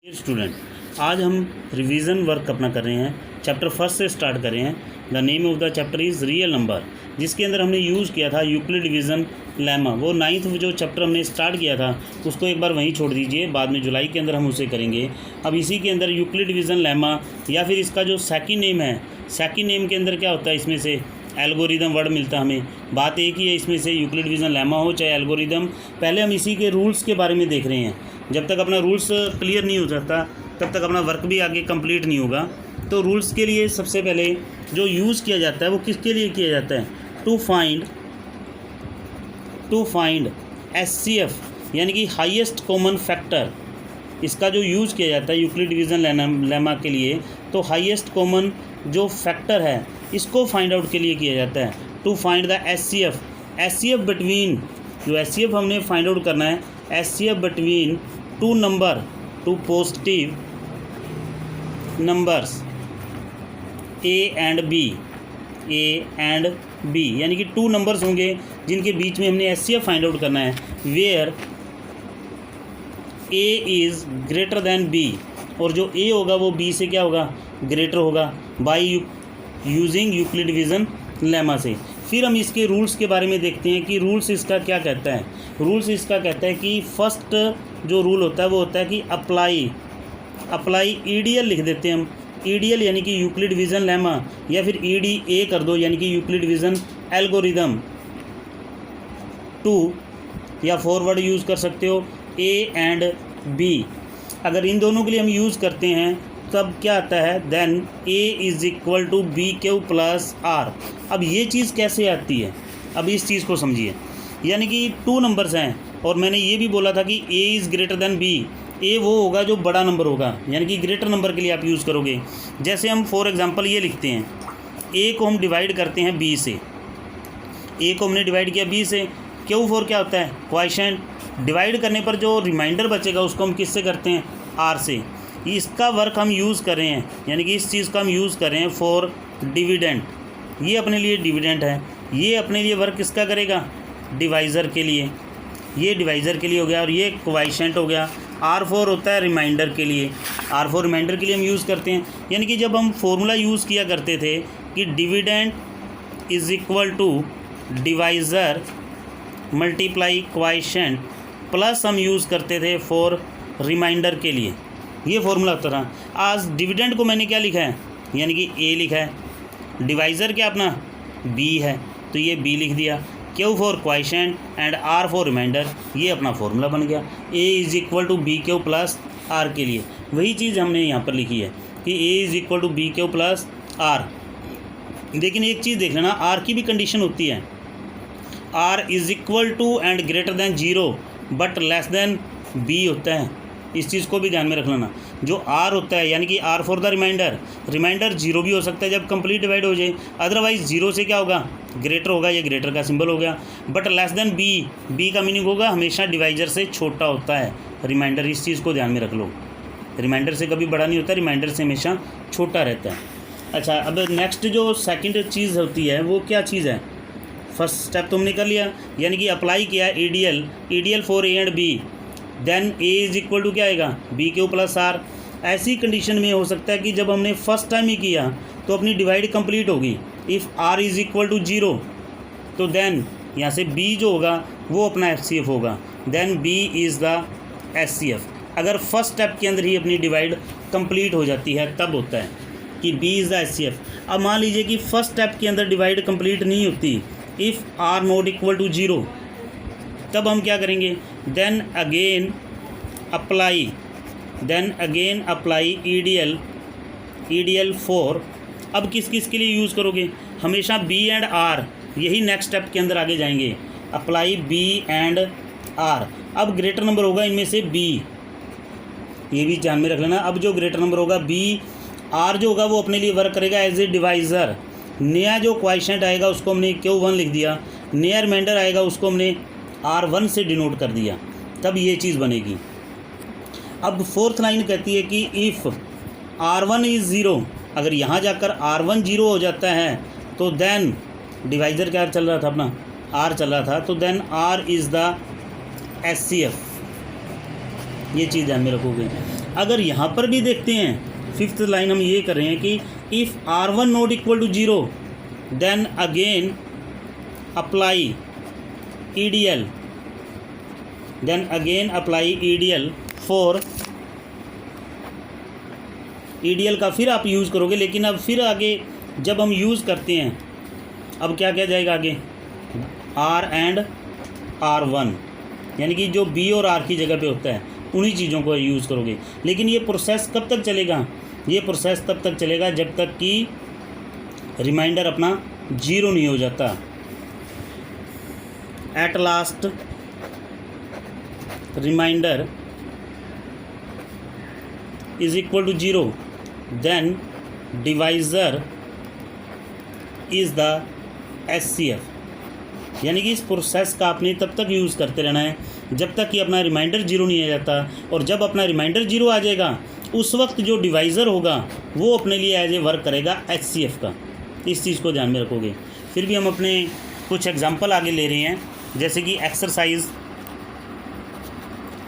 Dear student, आज हम revision work अपना कर रहे हैं। चैप्टर फर्स्ट से स्टार्ट कर रहे हैं। The name of the chapter is real number, जिसके अंदर हमने यूज़ किया था यूक्लिड डिवीज़न लेमा। वो 9th जो चैप्टर हमने स्टार्ट किया था उसको एक बार वहीं छोड़ दीजिए, बाद में जुलाई के अंदर हम उसे करेंगे। अब इसी के अंदर यूक्लिड डिवीज़न लेमा या फिर इसका जो सेकंड नेम है, सेकंड नेम के अंदर क्या होता है, इसमें से एल्गोरिदम वर्ड मिलता है हमें। बात एक ही है, इसमें से यूक्लिड डिवीज़न लेमा हो चाहे एल्गोरिदम। पहले हम इसी के रूल्स के बारे में देख रहे हैं। जब तक अपना रूल्स क्लियर नहीं हो जाता तब तक अपना वर्क भी आगे कंप्लीट नहीं होगा। तो रूल्स के लिए सबसे पहले जो यूज़ किया जाता है वो किसके लिए किया जाता है, टू फाइंड HCF यानी कि हाईएस्ट कॉमन फैक्टर। इसका जो यूज़ किया जाता है यूक्लिड डिवीज़न लेमा के लिए, तो हाईएस्ट कॉमन जो फैक्टर है इसको फाइंड आउट के लिए किया जाता है। To find the HCF between, जो HCF हमने फाइंड आउट करना है, HCF between two number, two positive numbers A and B, यानी कि टू नंबर्स होंगे जिनके बीच में हमने HCF फाइंड आउट करना है। Where A is greater than B, और जो A होगा वो B से क्या होगा, ग्रेटर होगा, by using Euclid division lemma से। फिर हम इसके रूल्स के बारे में देखते हैं कि रूल्स इसका क्या कहता है। रूल्स इसका कहता है कि फर्स्ट जो रूल होता है वो होता है कि अप्लाई EDL लिख देते हैं हम। EDL यानी कि यूक्लिड डिवीज़न लेमा, या फिर EDA कर दो यानी कि यूक्लिड डिवीज़न एल्गोरिदम। टू या फॉरवर्ड यूज़ कर सकते हो, A एंड B। अगर इन दोनों के लिए हम यूज़ करते हैं तब क्या आता है, then A is equal to BQ plus R। अब ये चीज़ कैसे आती है, अब इस चीज़ को समझिए। यानी कि टू नंबर्स हैं और मैंने ये भी बोला था कि A is greater than B। A वो होगा जो बड़ा नंबर होगा, यानी कि ग्रेटर नंबर के लिए आप यूज़ करोगे। जैसे हम फॉर एग्जांपल ये लिखते हैं, A को हम डिवाइड करते हैं B से। A को हमने डिवाइड किया B से, Q4 क्या होता है, क्वोशिएंट। डिवाइड करने पर जो रिमाइंडर बचेगा उसको हम किससे करते हैं, R से। इसका वर्क हम यूज़ कर रहे हैं, यानी कि इस चीज़ का हम यूज़ कर रहे हैं फॉर डिविडेंड। ये अपने लिए डिविडेंड है, ये अपने लिए वर्क किसका करेगा, डिवाइज़र के लिए। ये डिवाइज़र के लिए हो गया और ये क्वोशिएंट हो गया। R4 होता है रिमाइंडर के लिए, R4 रिमाइंडर के लिए हम यूज़ करते हैं। यानी कि जब हम फॉर्मूला यूज़ किया करते थे कि dividend is equal to divisor multiply quotient, plus हम यूज़ करते थे फॉर रिमाइंडर के लिए, ये फॉर्मूला होता था। आज डिविडेंड को मैंने क्या लिखा है, यानी कि A लिखा है, डिवाइज़र क्या अपना B है तो ये B लिख दिया, Q4 quotient and R4 reminder, ये अपना फॉर्मूला बन गया। A is equal to BQ plus R के लिए वही चीज़ हमने यहाँ पर लिखी है कि A is equal to BQ plus R। लेकिन एक चीज़ देख लेना, R की भी कंडीशन होती है, R is equal to and greater than 0 but less than B होता है। इस चीज़ को भी ध्यान में रख लेना। जो R होता है यानी कि R फॉर द रिमाइंडर 0 भी हो सकता है जब कंप्लीट डिवाइड हो जाए, अदरवाइज़ 0 से क्या होगा, ग्रेटर होगा, ये ग्रेटर का सिंबल हो गया। बट लेस देन B का मीनिंग होगा हमेशा डिवाइजर से छोटा होता है रिमाइंडर, इस चीज़ को ध्यान में रख लो। रिमाइंडर से कभी बड़ा नहीं होता, रिमाइंडर से हमेशा छोटा रहता है। अच्छा, अब नेक्स्ट जो सेकंड चीज़ होती है वो क्या चीज़ है, फर्स्ट स्टेप तो हमने कर लिया, यानी कि अप्लाई किया EDL for A and B, then A is equal to क्या आएगा, BQ प्लस R। ऐसी कंडीशन में हो सकता है कि जब हमने फर्स्ट टाइम ही किया तो अपनी डिवाइड कंप्लीट होगी। If R is equal to 0 तो देन यहाँ से B जो होगा वो अपना HCF होगा, then B is the HCF। अगर फर्स्ट स्टेप के अंदर ही अपनी डिवाइड कंप्लीट हो जाती है तब होता है कि B इज़ द HCF। अब मान लीजिए कि फर्स्ट स्टेप के अंदर डिवाइड कंप्लीट नहीं होती, if R not equal to 0, तब हम क्या करेंगे, then again apply EDL for. अब किस किस के लिए यूज़ करोगे, हमेशा B एंड R, यही नेक्स्ट स्टेप के अंदर आगे जाएंगे। अप्लाई B एंड R, अब ग्रेटर नंबर होगा इनमें से B, ये भी ध्यान में रख लेना। अब जो ग्रेटर नंबर होगा B, R जो होगा वो अपने लिए वर्क करेगा एज ए डिवाइज़र। नया जो क्वोशिएंट आएगा उसको हमने Q1 लिख दिया, नया रिमाइंडर आएगा उसको हमने R1 से डिनोट कर दिया, तब ये चीज़ बनेगी। अब फोर्थ लाइन कहती है कि इफ़ R1 इज़ 0, अगर यहाँ जाकर R1 0 हो जाता है तो देन डिवाइज़र क्या चल रहा था, अपना R चल रहा था, तो then R is the HCF। ये चीज़ ध्यान में रखोगे। अगर यहाँ पर भी देखते हैं, फिफ्थ लाइन हम ये कर रहे हैं कि if R1 not equal to 0 then again apply EDL, then again apply EDL for EDL का फिर आप यूज़ करोगे। लेकिन अब फिर आगे जब हम यूज़ करते हैं, अब क्या क्या जाएगा आगे, R एंड R1, यानी कि जो B और R की जगह पे होता है उन्हीं चीज़ों को यूज़ करोगे। लेकिन ये प्रोसेस कब तक चलेगा, ये प्रोसेस तब तक चलेगा जब तक कि रिमाइंडर अपना 0 नहीं हो जाता। At last reminder is equal to 0 then divisor is the SCF, यानी कि इस प्रोसेस का आपने तब तक यूज़ करते रहना है जब तक कि अपना रिमाइंडर 0 नहीं आ जाता। और जब अपना रिमाइंडर 0 आ जाएगा उस वक्त जो डिवाइज़र होगा वो अपने लिए एज ए वर्क करेगा HCF का। इस चीज़ को ध्यान में रखोगे। फिर भी हम अपने कुछ एग्जांपल आगे ले रहे हैं, जैसे कि एक्सरसाइज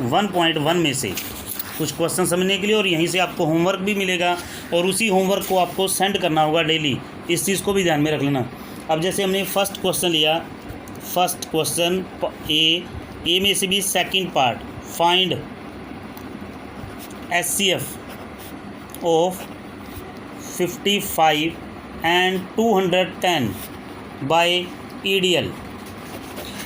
1.1 में से कुछ क्वेश्चन समझने के लिए, और यहीं से आपको होमवर्क भी मिलेगा और उसी होमवर्क को आपको सेंड करना होगा डेली। इस चीज़ को भी ध्यान में रख लेना। अब जैसे हमने फर्स्ट क्वेश्चन लिया, फर्स्ट क्वेश्चन ए में से भी second part, find HCF of 55 and 210 by EDL।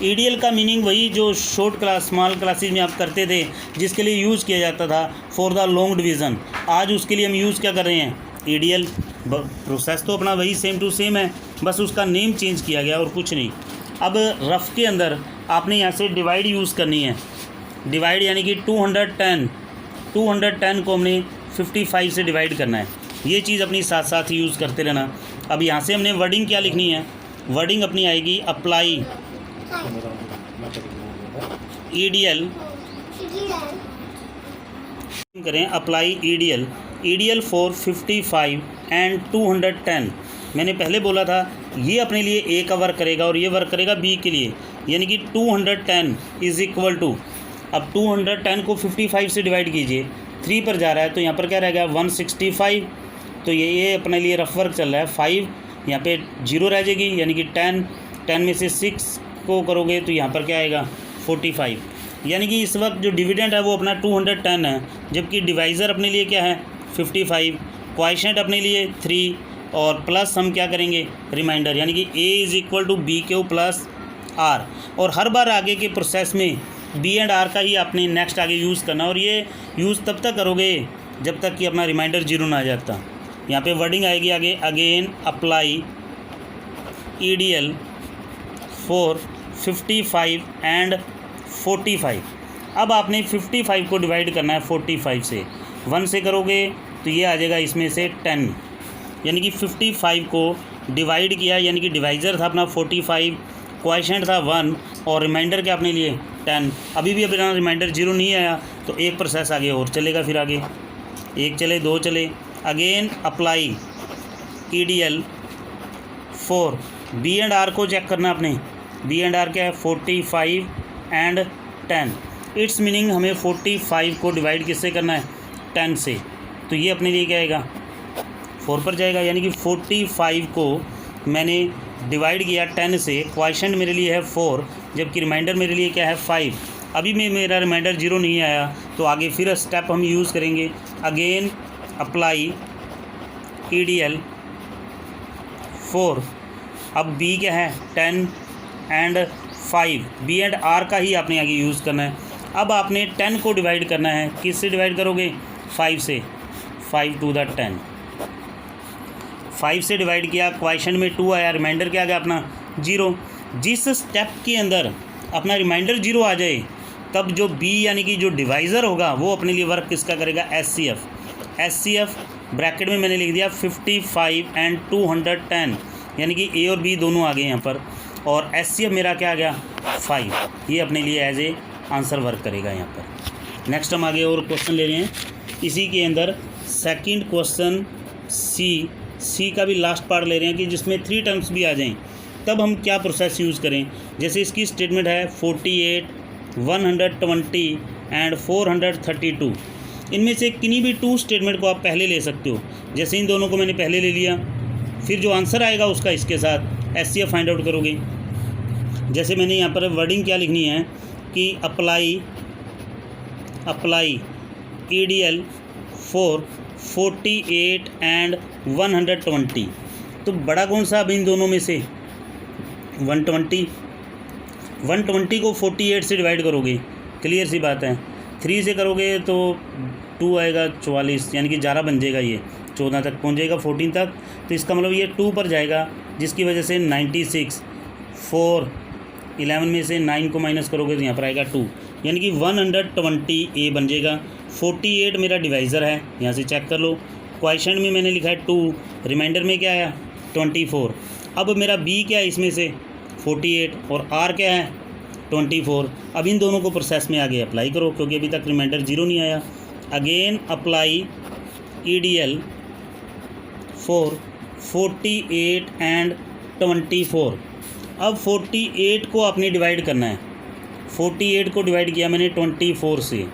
EDL का मीनिंग वही जो शॉर्ट क्लास स्मॉल क्लासेज में आप करते थे, जिसके लिए यूज़ किया जाता था फॉर द लॉन्ग डिवीज़न। आज उसके लिए हम यूज़ क्या कर रहे हैं, EDL। प्रोसेस तो अपना वही सेम टू सेम है, बस उसका नेम चेंज किया गया और कुछ नहीं। अब रफ़ के अंदर आपने यहाँ से डिवाइड यूज़ करनी है। डिवाइड यानी कि 210 को हमने 55 से डिवाइड करना है। ये चीज़ अपनी साथ साथ यूज़ करते रहना। अब यहाँ से हमने वर्डिंग क्या लिखनी है, वर्डिंग अपनी आएगी अप्लाई EDL, करें अप्लाई EDL फॉर 55 एंड 210। मैंने पहले बोला था ये अपने लिए A का वर्क करेगा और ये वर्क करेगा B के लिए, यानी कि 210 इज़ इक्वल टू, अब 210 को 55 से डिवाइड कीजिए, 3 पर जा रहा है तो यहाँ पर क्या रहेगा 165। तो ये अपने लिए रफ वर्क चल रहा है। 5 यहाँ पे 0 रह जाएगी, यानी कि 10 में से 6 को करोगे तो यहाँ पर क्या आएगा 45। यानी कि इस वक्त जो डिविडेंड है वो अपना 210 है, जबकि डिवाइज़र अपने लिए क्या है 55, क्वॉशेंट अपने लिए 3, और प्लस हम क्या करेंगे रिमाइंडर, यानी कि A is equal to BQ plus R। और हर बार आगे के प्रोसेस में B एंड R का ही आपने नेक्स्ट आगे यूज़ करना, और ये यूज़ तब तक करोगे जब तक कि अपना रिमाइंडर 0 ना आ जाता। यहाँ पे वर्डिंग आएगी आगे again apply EDL for 55 and 45। अब आपने 55 को डिवाइड करना है 45 से, 1 से करोगे तो ये आ जाएगा इसमें से 10, यानी कि 55 को डिवाइड किया, यानी कि डिवाइज़र था अपना 45, क्वॉशेंट था 1 और रिमाइंडर क्या अपने लिए 10। अभी भी अपना रिमाइंडर 0 नहीं आया तो एक प्रोसेस आगे और चलेगा। फिर आगे 1 चले 2 चले, again apply EDL for B and R को चेक करना आपने। B एंड R क्या है 45 एंड 10। इट्स मीनिंग हमें 45 को डिवाइड किससे करना है 10 से, तो ये अपने लिए क्या आएगा 4 पर जाएगा, यानी कि 45 को मैंने डिवाइड किया 10 से, क्वॉशेंट मेरे लिए है 4, जबकि रिमाइंडर मेरे लिए क्या है 5। अभी में मेरा रिमाइंडर 0 नहीं आया तो आगे फिर स्टेप हम यूज़ करेंगे अगेन अप्लाई EDL फॉर, अब B क्या है 10 एंड 5, B एंड R का ही आपने आगे यूज़ करना है। अब आपने 10 को डिवाइड करना है, किससे डिवाइड करोगे 5 से, 5 टू द 10, 5 से डिवाइड किया, क्वॉशेंट में 2 आया, रिमाइंडर क्या आ गया अपना 0। जिस स्टेप के अंदर अपना रिमाइंडर 0 आ जाए तब जो B यानी कि जो डिवाइज़र होगा वो अपने लिए वर्क किसका करेगा SCF ब्रैकेट में मैंने लिख दिया 55 एंड 210, यानी कि A और B दोनों आ गए यहाँ पर, और SCF मेरा क्या आ गया 5। ये अपने लिए एज ए आंसर वर्क करेगा यहाँ पर। नेक्स्ट हम आगे और क्वेश्चन ले रहे हैं। इसी के अंदर सेकंड क्वेश्चन सी का भी लास्ट पार्ट ले रहे हैं कि जिसमें 3 टर्म्स भी आ जाएं, तब हम क्या प्रोसेस यूज़ करें। जैसे इसकी स्टेटमेंट है 48, 120 एंड 432। इनमें से किन्हीं भी 2 स्टेटमेंट को आप पहले ले सकते हो। जैसे इन दोनों को मैंने पहले ले लिया, फिर जो आंसर आएगा उसका इसके साथ एचसीएफ फाइंड आउट करोगे। जैसे मैंने यहाँ पर वर्डिंग क्या लिखनी है कि अप्लाई EDL फॉर 48 एंड 120। तो बड़ा कौन सा अब इन दोनों में से? 120 को 48 से डिवाइड करोगे, क्लियर सी बात है। 3 से करोगे तो 2 आएगा 44, यानी कि 11 बन जाएगा, ये 14 तक पहुंच जाएगा, 14 तक। तो इसका मतलब ये 2 पर जाएगा, जिसकी वजह से 96 4 11 में से 9 को माइनस करोगे तो यहाँ पर आएगा 2, यानी कि 120 बन जाएगा। 48 मेरा डिवाइज़र है, यहाँ से चेक कर लो। क्वेश्चन में मैंने लिखा है 2, रिमाइंडर में क्या आया 24। अब मेरा बी क्या है इसमें से 48 और आर क्या है 24। अब इन दोनों को प्रोसेस में आगे अप्लाई करो, क्योंकि अभी तक रिमाइंडर 0 नहीं आया। Again apply EDL for 48 and 24। अब 48 को आपने डिवाइड करना है। 48 को डिवाइड किया मैंने 24 से,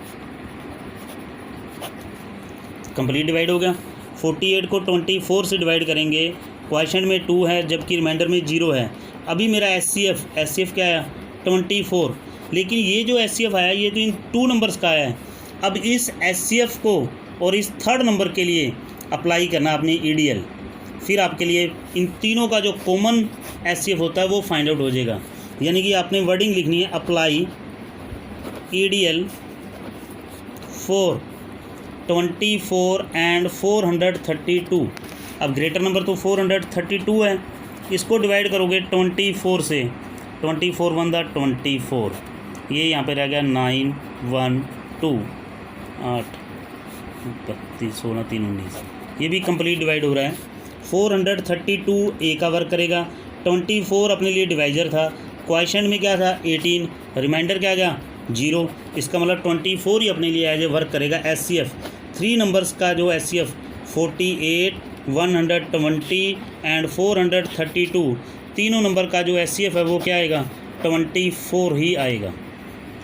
कंप्लीट डिवाइड हो गया। 48 को 24 से डिवाइड करेंगे, क्वेश्चन में 2 है जबकि रिमाइंडर में 0 है। अभी मेरा एचसीएफ क्या आया 24, लेकिन ये जो एचसीएफ आया ये तो इन 2 नंबर्स का आया है। अब इस एचसीएफ को और इस 3rd नंबर के लिए अप्लाई करना आपने EDL, फिर आपके लिए इन तीनों का जो कॉमन एचसीएफ होता है वो फाइंड आउट हो जाएगा। यानी कि आपने वर्डिंग लिखनी है अप्लाई EDL फॉर 24 एंड 432। अब ग्रेटर नंबर तो 432 है, इसको डिवाइड करोगे 24 से, 24 1 24, ये यहाँ पे रह गया 9 1 2 8 32 16 3 19, ये भी कंप्लीट डिवाइड हो रहा है। 432 ए का वर्क करेगा, 24 अपने लिए डिवाइजर था, क्वेश्चन में क्या था 18, रिमाइंडर क्या आ गया 0। इसका मतलब 24 ही अपने लिए एज ए वर्क करेगा एचसीएफ। 3 नंबर्स का जो एचसीएफ 48 120 एंड 432, तीनों नंबर का जो एचसीएफ है वो क्या आएगा 24 ही आएगा।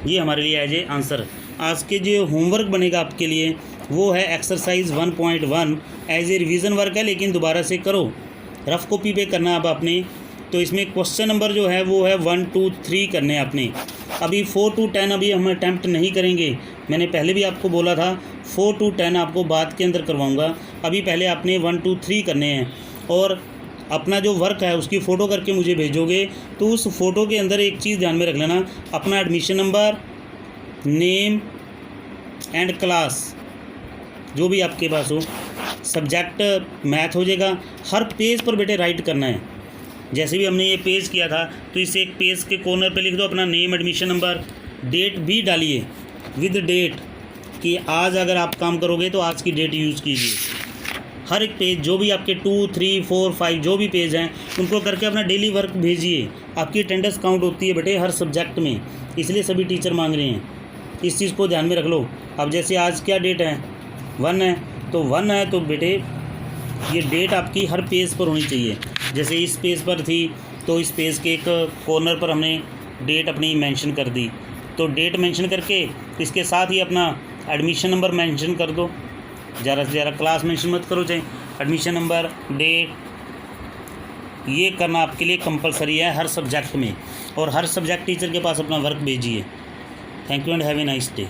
ये हमारे लिए एज ए आंसर। आज के जो होमवर्क बनेगा आपके लिए वो है exercise 1.1, as a revision work है, लेकिन दोबारा से करो, रफ कॉपी पे करना अब आपने। तो इसमें क्वेश्चन नंबर जो है वो है 1 2 3 करने आपने। अभी 4 to 10 अभी हम अटैम्प्ट नहीं करेंगे, मैंने पहले भी आपको बोला था 4 to 10 आपको बाद के अंदर करवाऊंगा। अभी पहले आपने 1 2 3 करने हैं, और अपना जो वर्क है उसकी फ़ोटो करके मुझे भेजोगे। तो उस फ़ोटो के अंदर एक चीज़ ध्यान में रख लेना, अपना admission number, name and class जो भी आपके पास हो, सब्जेक्ट मैथ हो जाएगा। हर पेज पर बेटे राइट करना है। जैसे भी हमने ये पेज किया था तो इसे एक पेज के कॉर्नर पे लिख दो अपना नेम, एडमिशन नंबर, डेट भी डालिए विद डेट, कि आज अगर आप काम करोगे तो आज की डेट यूज़ कीजिए। हर एक पेज जो भी आपके 2 3 4 5 जो भी पेज हैं उनको करके अपना डेली वर्क भेजिए। आपकी अटेंडेंस काउंट होती है बेटे हर सब्जेक्ट में, इसलिए सभी टीचर मांग रहे हैं, इस चीज़ को ध्यान में रख लो। अब जैसे आज क्या डेट है 1 है, तो 1 है तो बेटे ये डेट आपकी हर पेज पर होनी चाहिए। जैसे इस पेज पर थी तो इस पेज के एक कॉर्नर पर हमने डेट अपनी मेंशन कर दी, तो डेट मेंशन करके इसके साथ ही अपना एडमिशन नंबर मेंशन कर दो। ज़्यादा से ज़्यादा क्लास मेंशन मत करो, चाहे एडमिशन नंबर, डेट, ये करना आपके लिए कंपलसरी है हर सब्जेक्ट में, और हर सब्जेक्ट टीचर के पास अपना वर्क भेजिए। Thank you and have a nice day.